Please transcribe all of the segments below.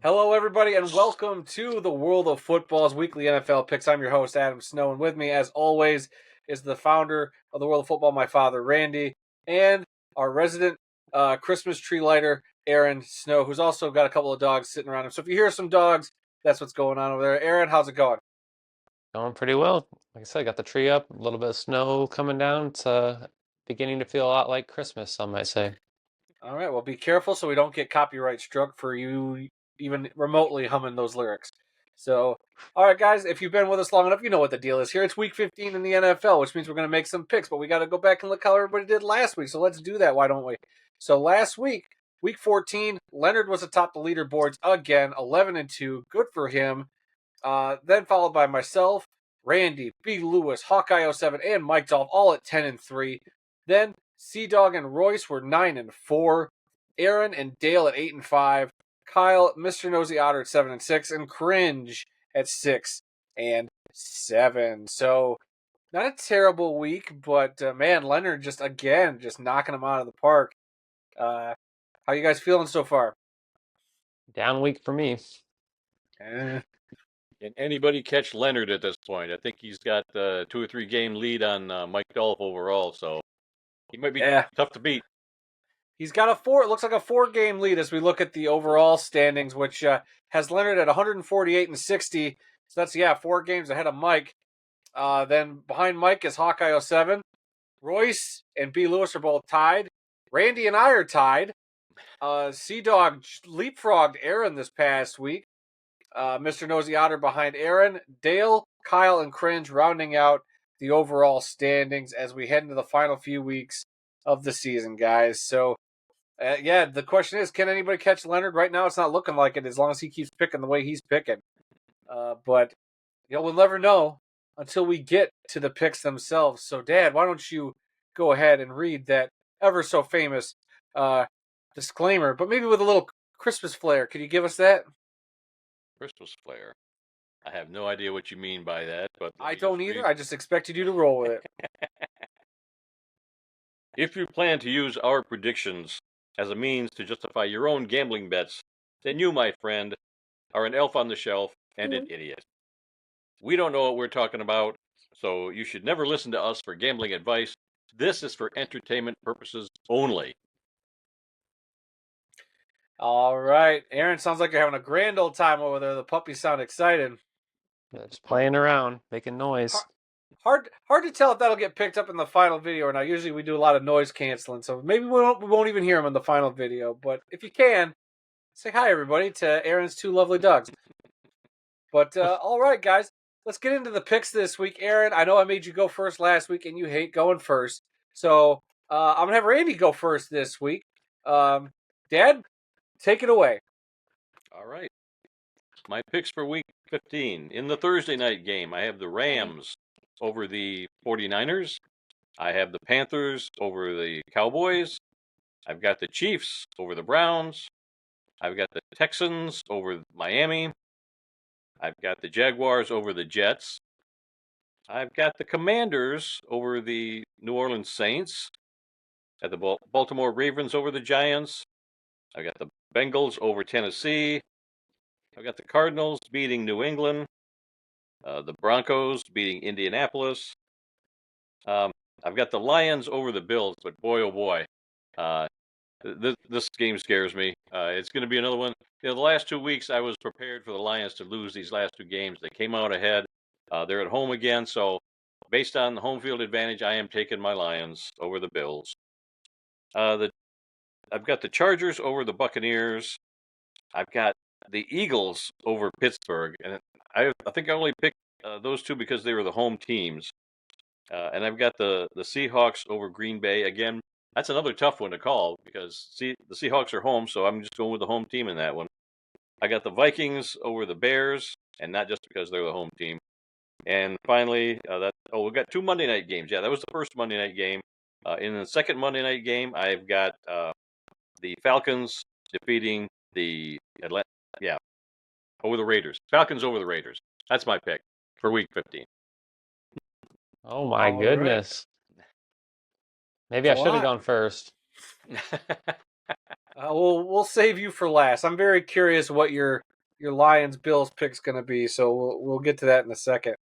Hello, everybody, and welcome to the World of Football's weekly NFL picks. I'm your host, Adam Snow, and with me, as always, is the founder of the World of Football, my father, Randy, and our resident Christmas tree lighter, Aaron Snow, who's also got a couple of dogs sitting around him. So if you hear some dogs, that's what's going on over there. Aaron, how's it going? Going pretty well. Like I said, I got the tree up, a little bit of snow coming down. It's beginning to feel a lot like Christmas, some might say. All right, well, be careful so we don't get copyright struck for you even remotely humming those lyrics. So, all right, guys, if you've been with us long enough, you know what the deal is here. It's week 15 in the NFL, which means we're going to make some picks, but we got to go back and look how everybody did last week. So let's do that. Why don't we? So last week, week 14, Leonard was atop the leaderboards again, 11-2. Good for him. Then followed by myself, Randy, B. Lewis, Hawkeye07, and Mike Dolph, all at 10-3. Then Sea Dog and Royce were 9-4. Aaron and Dale at 8-5. Kyle, Mr. Nosy Otter at 7-6, and Cringe at 6-7. So not a terrible week, but man, Leonard just knocking him out of the park. How you guys feeling so far? Down week for me. Eh, Can anybody catch Leonard at this point? I think he's got a 2 or 3 game lead on Mike Dolph overall, so he might be tough to beat. He's got it looks like a 4-game lead as we look at the overall standings, which has Leonard at 148-60. So that's, 4 games ahead of Mike. Then behind Mike is Hawkeye07. Royce and B. Lewis are both tied. Randy and I are tied. Sea Dog leapfrogged Aaron this past week. Mr. Nosy Otter behind Aaron. Dale, Kyle, and Cringe rounding out the overall standings as we head into the final few weeks of the season, guys. So, the question is, can anybody catch Leonard? Right now, it's not looking like it as long as he keeps picking the way he's picking. But, we'll never know until we get to the picks themselves. So, Dad, why don't you go ahead and read that ever so famous disclaimer, but maybe with a little Christmas flair. Could you give us that? Christmas flair. I have no idea what you mean by that, but I don't either. I just expected you to roll with it. If you plan to use our predictions as a means to justify your own gambling bets, then you, my friend, are an elf on the shelf and an idiot. We don't know what we're talking about, so you should never listen to us for gambling advice. This is for entertainment purposes only. All right. Aaron, sounds like you're having a grand old time over there. The puppies sound excited. Yeah, just playing around, making noise. Hard to tell if that'll get picked up in the final video or not. Usually we do a lot of noise canceling, so maybe we won't even hear them in the final video. But if you can, say hi, everybody, to Aaron's 2 lovely dogs. But all right, guys, let's get into the picks this week. Aaron, I know I made you go first last week, and you hate going first. So I'm going to have Randy go first this week. Dad, take it away. All right. My picks for week 15. In the Thursday night game, I have the Rams over the 49ers. I have the Panthers over the Cowboys. I've got the Chiefs over the Browns. I've got the Texans over Miami. I've got the Jaguars over the Jets. I've got the Commanders over the New Orleans Saints. I've got the Baltimore Ravens over the Giants. I've got the Bengals over Tennessee. I've got the Cardinals beating New England. The Broncos beating Indianapolis. I've got the Lions over the Bills, but boy, oh boy, this game scares me. It's going to be another one. The last 2 weeks I was prepared for the Lions to lose these last 2 games. They came out ahead. They're at home again, so based on the home field advantage, I am taking my Lions over the Bills. I've got the Chargers over the Buccaneers. I've got the Eagles over Pittsburgh, and I think I only picked those 2 because they were the home teams. And I've got the Seahawks over Green Bay. Again, that's another tough one to call because the Seahawks are home, so I'm just going with the home team in that one. I got the Vikings over the Bears, and not just because they're the home team. And finally, we've got 2 Monday night games. Yeah, that was the first Monday night game. In the second Monday night game, I've got the Falcons defeating the over the Raiders. Falcons over the Raiders. That's my pick for week 15. Oh my All goodness. Maybe I should have gone first. We'll save you for last. I'm very curious what your your Lions Bills pick's going to be. So we'll get to that in a second.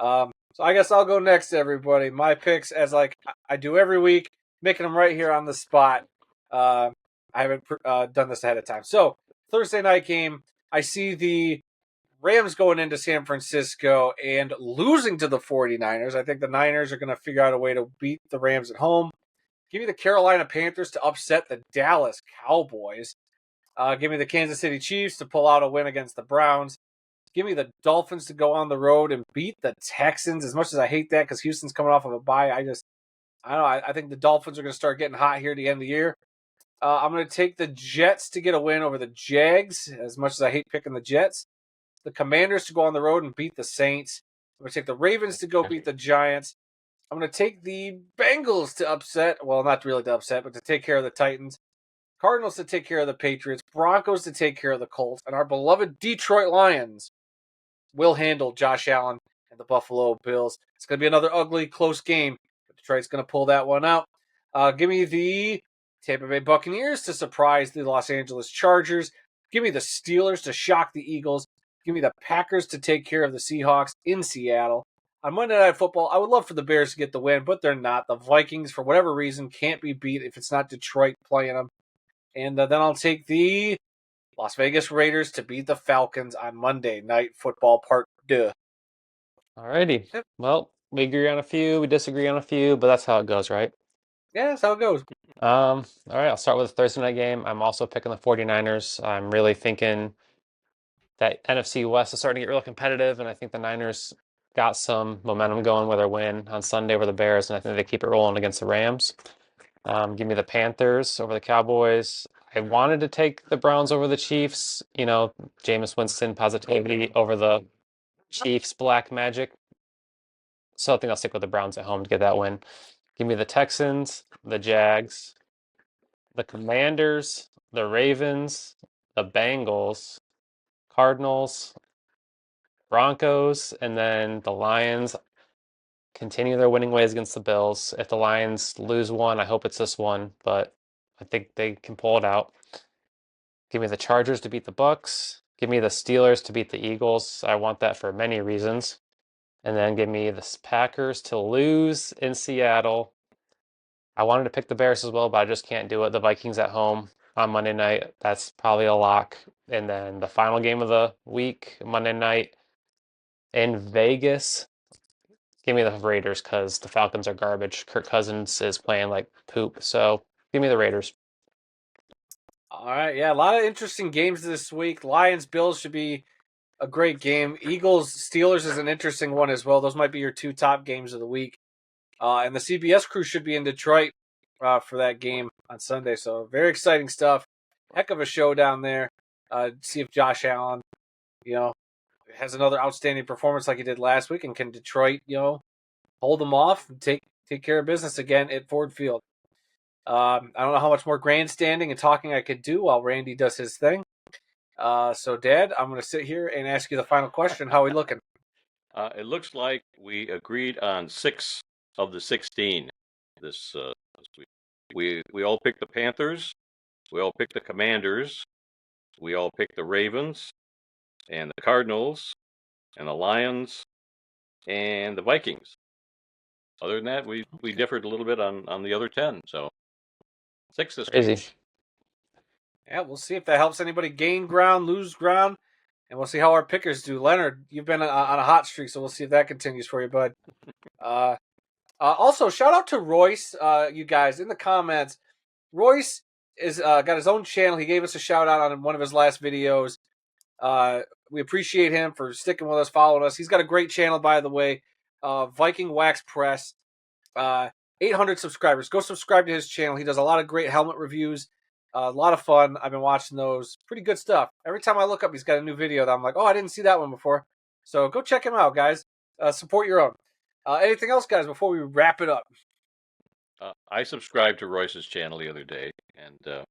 So I guess I'll go next, everybody. My picks, as like I do every week, making them right here on the spot. I haven't done this ahead of time. So Thursday night game, I see the Rams going into San Francisco and losing to the 49ers. I think the Niners are going to figure out a way to beat the Rams at home. Give me the Carolina Panthers to upset the Dallas Cowboys. Give me the Kansas City Chiefs to pull out a win against the Browns. Give me the Dolphins to go on the road and beat the Texans. As much as I hate that because Houston's coming off of a bye, I don't know. I think the Dolphins are going to start getting hot here at the end of the year. I'm going to take the Jets to get a win over the Jags, as much as I hate picking the Jets. The Commanders to go on the road and beat the Saints. I'm going to take the Ravens to go beat the Giants. I'm going to take the Bengals to upset. Well, not really to upset, but to take care of the Titans. Cardinals to take care of the Patriots. Broncos to take care of the Colts. And our beloved Detroit Lions will handle Josh Allen and the Buffalo Bills. It's going to be another ugly, close game, but Detroit's going to pull that one out. Give me the Tampa Bay Buccaneers to surprise the Los Angeles Chargers. Give me the Steelers to shock the Eagles. Give me the Packers to take care of the Seahawks in Seattle. On Monday Night Football, I would love for the Bears to get the win, but they're not. The Vikings, for whatever reason, can't be beat if it's not Detroit playing them. And then I'll take the Las Vegas Raiders to beat the Falcons on Monday Night Football Part 2. Alrighty. Yep. Well, we agree on a few, we disagree on a few, but that's how it goes, right? Yeah, that's how it goes. All right, I'll start with the Thursday night game. I'm also picking the 49ers. I'm really thinking that NFC West is starting to get real competitive, and I think the Niners got some momentum going with their win on Sunday over the Bears, and I think they keep it rolling against the Rams. Give me the Panthers over the Cowboys. I wanted to take the Browns over the Chiefs. You know, Jameis Winston positivity over the Chiefs black magic. So I think I'll stick with the Browns at home to get that win. Give me the Texans, the Jags, the Commanders, the Ravens, the Bengals, Cardinals, Broncos, and then the Lions continue their winning ways against the Bills. If the Lions lose one, I hope it's this one, but I think they can pull it out. Give me the Chargers to beat the Bucks. Give me the Steelers to beat the Eagles. I want that for many reasons. And then give me the Packers to lose in Seattle. I wanted to pick the Bears as well, but I just can't do it. The Vikings at home on Monday night, that's probably a lock. And then the final game of the week, Monday night in Vegas, give me the Raiders because the Falcons are garbage. Kirk Cousins is playing like poop. So give me the Raiders. All right, yeah, a lot of interesting games this week. Lions Bills should be a great game. Eagles Steelers is an interesting one as well. Those might be your two top games of the week. And the CBS crew should be in Detroit for that game on Sunday. So very exciting stuff. Heck of a show down there. See if Josh Allen, has another outstanding performance like he did last week, and can Detroit, hold them off and take care of business again at Ford Field. I don't know how much more grandstanding and talking I could do while Randy does his thing. So, Dad, I'm going to sit here and ask you the final question. How are we looking? It looks like we agreed on 6 of the 16 this week. We all picked the Panthers. We all picked the Commanders. We all picked the Ravens and the Cardinals and the Lions and the Vikings. Other than that, we differed a little bit on the other 10. So 6 this week. Crazy. Yeah, we'll see if that helps anybody gain ground, lose ground, and we'll see how our pickers do. Leonard, you've been on a hot streak, so we'll see if that continues for you, bud. Also, shout out to Royce, you guys, in the comments. Royce is got his own channel. He gave us a shout out on one of his last videos. We appreciate him for sticking with us, following us. He's got a great channel, by the way, Viking Wax Press. 800 subscribers. Go subscribe to his channel. He does a lot of great helmet reviews. A lot of fun. I've been watching those. Pretty good stuff. Every time I look up, he's got a new video that I'm like, oh, I didn't see that one before. So go check him out, guys. Support your own. Anything else, guys, before we wrap it up? I subscribed to Royce's channel the other day, and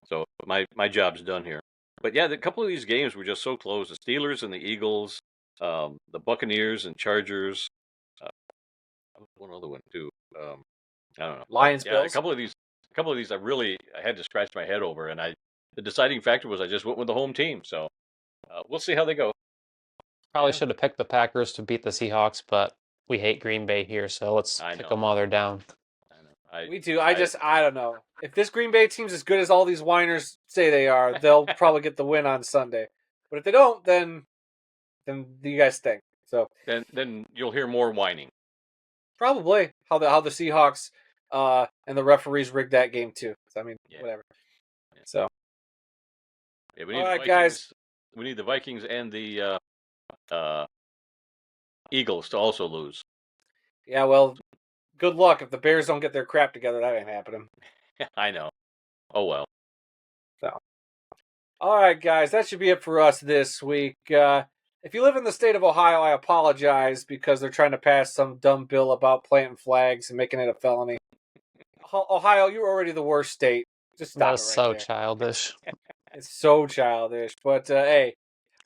so my job's done here. But yeah, a couple of these games were just so close. The Steelers and the Eagles, the Buccaneers and Chargers. One other one too. I don't know. Lions, Yeah, Bills. a couple of these I had to scratch my head over, and the deciding factor was I just went with the home team. So We'll see how they go. Probably Yeah. should have picked the Packers to beat the Seahawks, but we hate Green Bay here, so let's I pick know. them while they're down. I know. We do. I don't know. If this Green Bay team's as good as all these whiners say they are, they'll probably get the win on Sunday. But if they don't, then you guys stink. So then you'll hear more whining. probably how the Seahawks and the referees rigged that game too. So, I mean, whatever. Yeah. So Yeah, we all need right, the Vikings. guys. We need the Vikings and the Eagles to also lose. Yeah, well, good luck. If the Bears don't get their crap together, that ain't happening. I know. Oh well. So, all right, guys, that should be it for us this week. If you live in the state of Ohio, I apologize because they're trying to pass some dumb bill about planting flags and making it a felony. Ohio, you're already the worst state. Just stop That's it right so there. childish. It's so childish. But hey,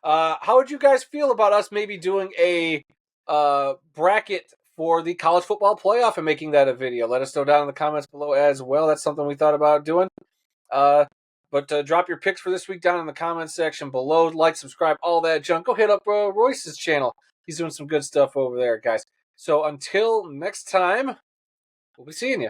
how would you guys feel about us maybe doing a bracket for the college football playoff and making that a video? Let us know down in the comments below as well. That's something we thought about doing. But drop your picks for this week down in the comments section below. Like, subscribe, all that junk. Go hit up Royce's channel. He's doing some good stuff over there, guys. So until next time, we'll be seeing you.